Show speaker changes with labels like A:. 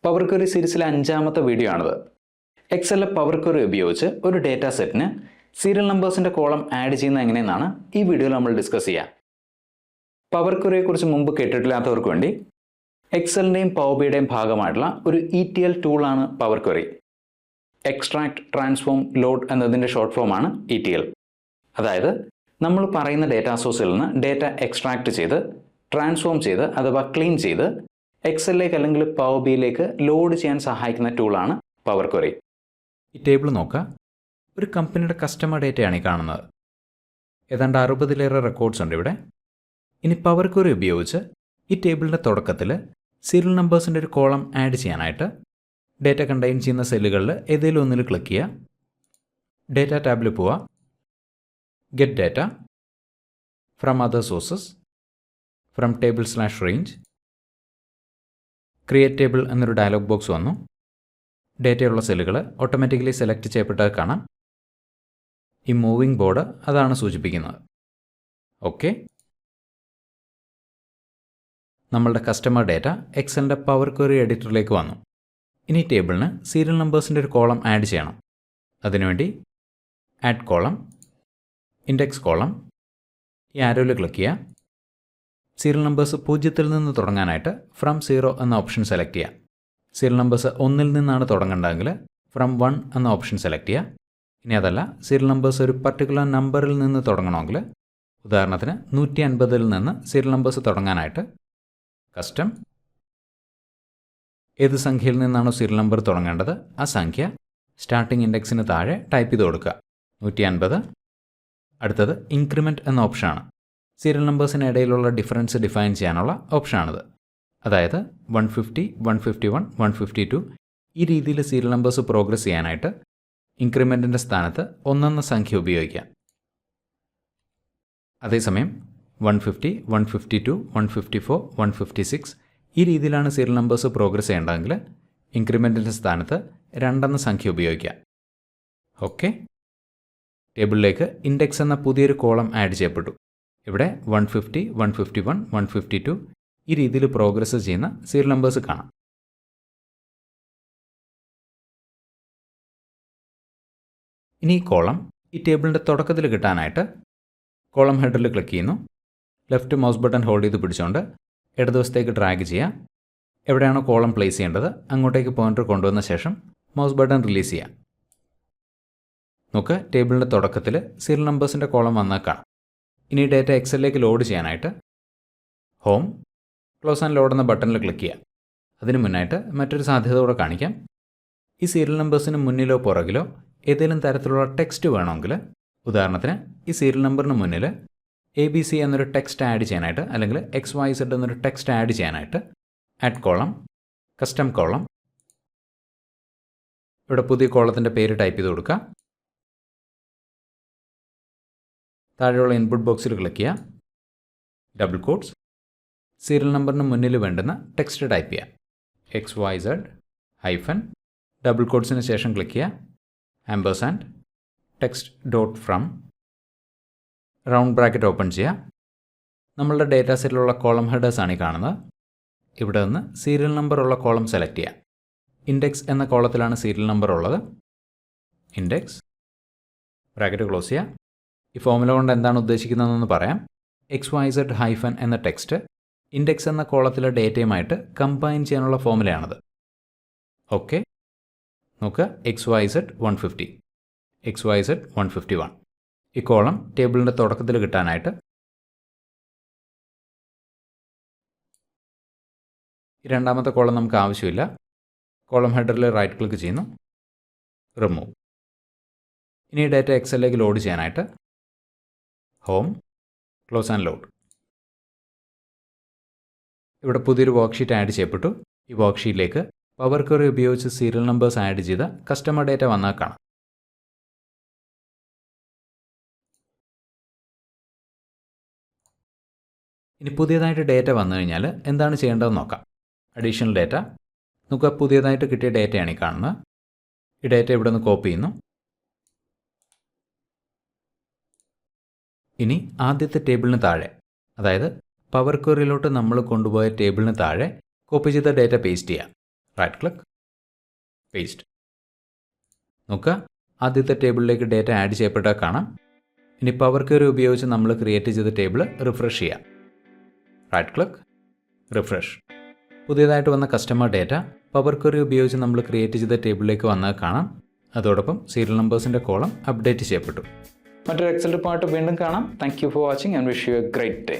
A: Power query സീരീസിലെ 5ാമത്തെ video ആണിത്. എക്സലിലെ power query ഉപയോഗിച്ച് ഒരു ഡേറ്റാ സെറ്റിന് സീരിയൽ നമ്പേഴ്സിന്റെ കോളം ആഡ് ചെയ്യുന്നത് എങ്ങനെയെന്നാണ് ഈ വീഡിയോയിൽ നമ്മൾ ഡിസ്കസ് ചെയ്യുക. പവർ ക്വറിയെക്കുറിച്ച് മുമ്പ് കേട്ടിട്ടില്ലാത്തവർക്ക് വേണ്ടി എക്സലിൻ്റെയും പവർ ബിയുടെയും ഭാഗമായിട്ടുള്ള ഒരു ETL ടൂളാണ് power query. Extract, transform, load എന്നതിൻ്റെ ഷോർട്ട് ഫോമാണ് ETL. അതായത് നമ്മൾ പറയുന്ന ഡേറ്റാ സോഴ്സിൽ നിന്ന് ഡേറ്റ എക്സ്ട്രാക്ട് ചെയ്ത് ട്രാൻസ്ഫോം ചെയ്ത് അഥവാ ക്ലീൻ ചെയ്ത് എക്സലിലേക്ക് അല്ലെങ്കിൽ പവർ ബിയിലേക്ക് ലോഡ് ചെയ്യാൻ സഹായിക്കുന്ന ടൂളാണ് പവർ ക്വറി.
B: ഈ ടേബിൾ നോക്കുക. ഒരു കമ്പനിയുടെ കസ്റ്റമർ ഡേറ്റയാണ് ഈ കാണുന്നത്. ഏതാണ്ട് 60ലേറെ റെക്കോർഡ്സ് ഉണ്ട് ഇവിടെ. ഇനി പവർ ക്വറി ഉപയോഗിച്ച് ഈ ടേബിളിൻ്റെ തുടക്കത്തിൽ സീരിയൽ നമ്പേഴ്സിൻ്റെ ഒരു കോളം ആഡ് ചെയ്യാനായിട്ട് ഡേറ്റ കണ്ടെയ്ൻ ചെയ്യുന്ന സെല്ലുകളിൽ ഏതെങ്കിലും ഒന്നിൽ ക്ലിക്ക് ചെയ്യുക. ഡേറ്റ ടാബിൽ പോവുക. Get data from other sources, from table range, create table എന്നൊരു ഡയലോഗ് ബോക്സ് വന്നു. ഡേറ്റയുള്ള സെല്ലുകൾ ഓട്ടോമാറ്റിക്കലി സെലക്ട് ചെയ്യപ്പെട്ടത് കാണാം. ഈ മൂവിംഗ് ബോർഡ് അതാണ് സൂചിപ്പിക്കുന്നത്. ഓക്കെ, നമ്മളുടെ കസ്റ്റമർ ഡേറ്റ എക്സലിൻ്റെ പവർ ക്വറി എഡിറ്ററിലേക്ക് വന്നു. ഇനി ടേബിളിന് സീരിയൽ നമ്പേഴ്സിൻ്റെ ഒരു കോളം ആഡ് ചെയ്യണം. അതിനുവേണ്ടി ആഡ് കോളം, ഇൻഡെക്സ് കോളം, ഈ ആരോയിൽ ക്ലിക്ക് ചെയ്യുക. സീരിയൽ നമ്പേഴ്സ് 0ൽ നിന്ന് തുടങ്ങാനായിട്ട് ഫ്രം 0 എന്ന ഓപ്ഷൻ സെലക്ട് ചെയ്യുക. സീരിയൽ നമ്പേഴ്സ് 1ൽ നിന്നാണ് തുടങ്ങേണ്ടതെങ്കിൽ ഫ്രം 1 എന്ന ഓപ്ഷൻ സെലക്ട് ചെയ്യുക. ഇനി അതല്ല, സീരിയൽ നമ്പേഴ്സ് ഒരു പർട്ടിക്കുലർ നമ്പറിൽ നിന്ന് തുടങ്ങണമെങ്കിൽ, ഉദാഹരണത്തിന് 150ൽ നിന്ന് സീരിയൽ നമ്പേഴ്സ് തുടങ്ങാനായിട്ട് കസ്റ്റം, ഏത് സംഖ്യയിൽ നിന്നാണോ സീരിയൽ നമ്പർ തുടങ്ങേണ്ടത് ആ സംഖ്യ സ്റ്റാർട്ടിംഗ് ഇൻഡെക്സിന് താഴെ ടൈപ്പ് ചെയ്ത് കൊടുക്കുക. 150. അടുത്തത് ഇൻക്രിമെൻറ്റ് എന്ന ഓപ്ഷനാണ്. സീരിയൽ നമ്പേഴ്സിന് ഇടയിലുള്ള ഡിഫറൻസ് ഡിഫൈൻ ചെയ്യാനുള്ള ഓപ്ഷനാണിത്. അതായത് 150, 151, 152 ഈ രീതിയിൽ സീരിയൽ നമ്പേഴ്സ് പ്രോഗ്രസ് ചെയ്യാനായിട്ട് ഇൻക്രിമെൻറ്റിൻ്റെ സ്ഥാനത്ത് 1 എന്ന സംഖ്യ ഉപയോഗിക്കാം. അതേസമയം 150, 152, 154, 156 ഈ രീതിയിലാണ് സീരിയൽ നമ്പേഴ്സ് പ്രോഗ്രസ് ചെയ്യേണ്ടതെങ്കിൽ ഇൻക്രിമെൻറ്റിൻ്റെ സ്ഥാനത്ത് 2 എന്ന സംഖ്യ ഉപയോഗിക്കാം. ഓക്കെ, ടേബിളിലേക്ക് ഇൻഡെക്സ് എന്ന പുതിയൊരു കോളം ആഡ് ചെയ്യപ്പെട്ടു. ഇവിടെ 150, 151, 152 ഈ രീതിയിൽ പ്രോഗ്രസ് ചെയ്യുന്ന സീരിയൽ നമ്പേഴ്സ് കാണാം. ഇനി ഈ കോളം ഈ ടേബിളിൻ്റെ തുടക്കത്തിൽ കിട്ടാനായിട്ട് കോളം ഹെഡറിൽ ക്ലിക്ക് ചെയ്യുന്നു. ലെഫ്റ്റ് മൗസ് ബട്ടൺ ഹോൾഡ് ചെയ്ത് പിടിച്ചുകൊണ്ട് ഇടതുവശത്തേക്ക് ഡ്രാഗ് ചെയ്യുക. എവിടെയാണോ കോളം പ്ലേസ് ചെയ്യേണ്ടത് അങ്ങോട്ടേക്ക് പോയിൻ്റർ കൊണ്ടുവന്ന ശേഷം മൗസ് ബട്ടൺ റിലീസ് ചെയ്യാം. നമുക്ക് ടേബിളിൻ്റെ തുടക്കത്തിൽ സീരിയൽ നമ്പേഴ്സിൻ്റെ കോളം വന്നാൽ കാണാം. ഇനി ഡേറ്റ എക്സലിലേക്ക് ലോഡ് ചെയ്യാനായിട്ട് ഹോം, ക്ലോസ് ആൻഡ് ലോഡ് എന്ന ബട്ടണിൽ ക്ലിക്ക് ചെയ്യാം. അതിന് മുന്നായിട്ട് മറ്റൊരു സാധ്യത കൂടെ കാണിക്കാം. ഈ സീരിയൽ നമ്പേഴ്സിന് മുന്നിലോ പുറകിലോ ഏതെങ്കിലും തരത്തിലുള്ള ടെക്സ്റ്റ് വേണമെങ്കിൽ, ഉദാഹരണത്തിന് ഈ സീരിയൽ നമ്പറിന് മുന്നിൽ ABC എന്നൊരു ടെക്സ്റ്റ് ആഡ് ചെയ്യാനായിട്ട് അല്ലെങ്കിൽ XYZ എന്നൊരു ടെക്സ്റ്റ് ആഡ് ചെയ്യാനായിട്ട് ആഡ് കോളം, കസ്റ്റം കോളം, ഇവിടെ പുതിയ കോളത്തിൻ്റെ പേര് ടൈപ്പ് ചെയ്ത് കൊടുക്കുക. താഴെയുള്ള ഇൻപുട്ട് ബോക്സിൽ ക്ലിക്ക് ചെയ്യുക. ഡബിൾ കോട്ട്സ്, സീരിയൽ നമ്പറിന് മുന്നിൽ വേണ്ടുന്ന ടെക്സ്റ്റ് ടൈപ്പ് ചെയ്യുക. XYZ ഹൈഫൻ, ഡബിൾ കോട്ട്സിന് ശേഷം ക്ലിക്ക് ചെയ്യുക. Ampersand, text dot from, round bracket open ചെയ്യുക. നമ്മളുടെ ഡേറ്റാ സെറ്റിലുള്ള കോളം ഹെഡേഴ്സാണ് ഈ കാണുന്നത്. ഇവിടെ നിന്ന് സീരിയൽ നമ്പർ ഉള്ള കോളം സെലക്ട് ചെയ്യുക. ഇൻഡെക്സ് എന്ന കോളത്തിലാണ് സീരിയൽ നമ്പർ ഉള്ളത്. ഇൻഡെക്സ്, ബ്രാക്കറ്റ് ക്ലോസ് ചെയ്യുക. ഈ ഫോമുല കൊണ്ട് എന്താണ് ഉദ്ദേശിക്കുന്നതെന്ന് പറയാം. XYZ ഹൈഫൻ എന്ന ടെക്സ്റ്റ് ഇൻഡെക്സ് എന്ന കോളത്തിലെ ഡേറ്റയുമായിട്ട് കമ്പൈൻ ചെയ്യാനുള്ള ഫോമുലയാണത്. ഓക്കെ, നോക്കുക. XYZ 150, XYZ 151 ഈ കോളം ടേബിളിൻ്റെ തുടക്കത്തിൽ കിട്ടാനായിട്ട് ഈ രണ്ടാമത്തെ കോളം നമുക്ക് ആവശ്യമില്ല. കോളം ഹെഡറിൽ റൈറ്റ് ക്ലിക്ക് ചെയ്യുന്നു, റിമൂവ്. ഇനി ഡേറ്റ എക്സലിലേക്ക് ലോഡ് ചെയ്യാനായിട്ട് ഹോം, ക്ലോസ് ആൻഡ് ലോഡ്. ഇവിടെ പുതിയൊരു വർക്ക്ഷീറ്റ് ആഡ് ചെയ്യപ്പെട്ടു. ഈ വർക്ക്ഷീറ്റിലേക്ക് പവർ ക്വറി ഉപയോഗിച്ച് സീരിയൽ നമ്പേഴ്സ് ആഡ് ചെയ്ത കസ്റ്റമർ ഡേറ്റ വന്നാൽ കാണാം. ഇനി പുതിയതായിട്ട് ഡേറ്റ വന്നു കഴിഞ്ഞാൽ എന്താണ് ചെയ്യേണ്ടതെന്ന് നോക്കാം. അഡീഷണൽ ഡേറ്റ, നമുക്ക് പുതിയതായിട്ട് കിട്ടിയ ഡേറ്റയാണ് ഈ കാണുന്നത്. ഈ ഡേറ്റ ഇവിടെ നിന്ന് കോപ്പി ചെയ്യുന്നു. ഇനി ആദ്യത്തെ ടേബിളിന് താഴെ, അതായത് പവർ ക്വറിയിലോട്ട് നമ്മൾ കൊണ്ടുപോയ ടേബിളിന് താഴെ കോപ്പി ചെയ്ത ഡേറ്റ പേസ്റ്റ് ചെയ്യാം. Right click, paste. നോക്കുക, ആദ്യത്തെ ടേബിളിലേക്ക് ഡേറ്റ ആഡ് ചെയ്യപ്പെട്ടാൽ കാണാം. ഇനി പവർ ക്വയറി ഉപയോഗിച്ച് നമ്മൾ ക്രിയേറ്റ് ചെയ്ത ടേബിൾ റിഫ്രഷ് ചെയ്യാം. Right click, refresh. പുതിയതായിട്ട് വന്ന കസ്റ്റമർ ഡേറ്റ പവർ ക്വയറി ഉപയോഗിച്ച് നമ്മൾ ക്രിയേറ്റ് ചെയ്ത ടേബിളിലേക്ക് വന്നാൽ കാണാം. അതോടൊപ്പം സീരിയൽ നമ്പേഴ്സിൻ്റെ കോളം അപ്ഡേറ്റ് ചെയ്യപ്പെട്ടു.
A: മറ്റൊരു എക്സൽ റിപ്പോർട്ട് വീണ്ടും കാണാം. Thank you for watching and wish you A great day.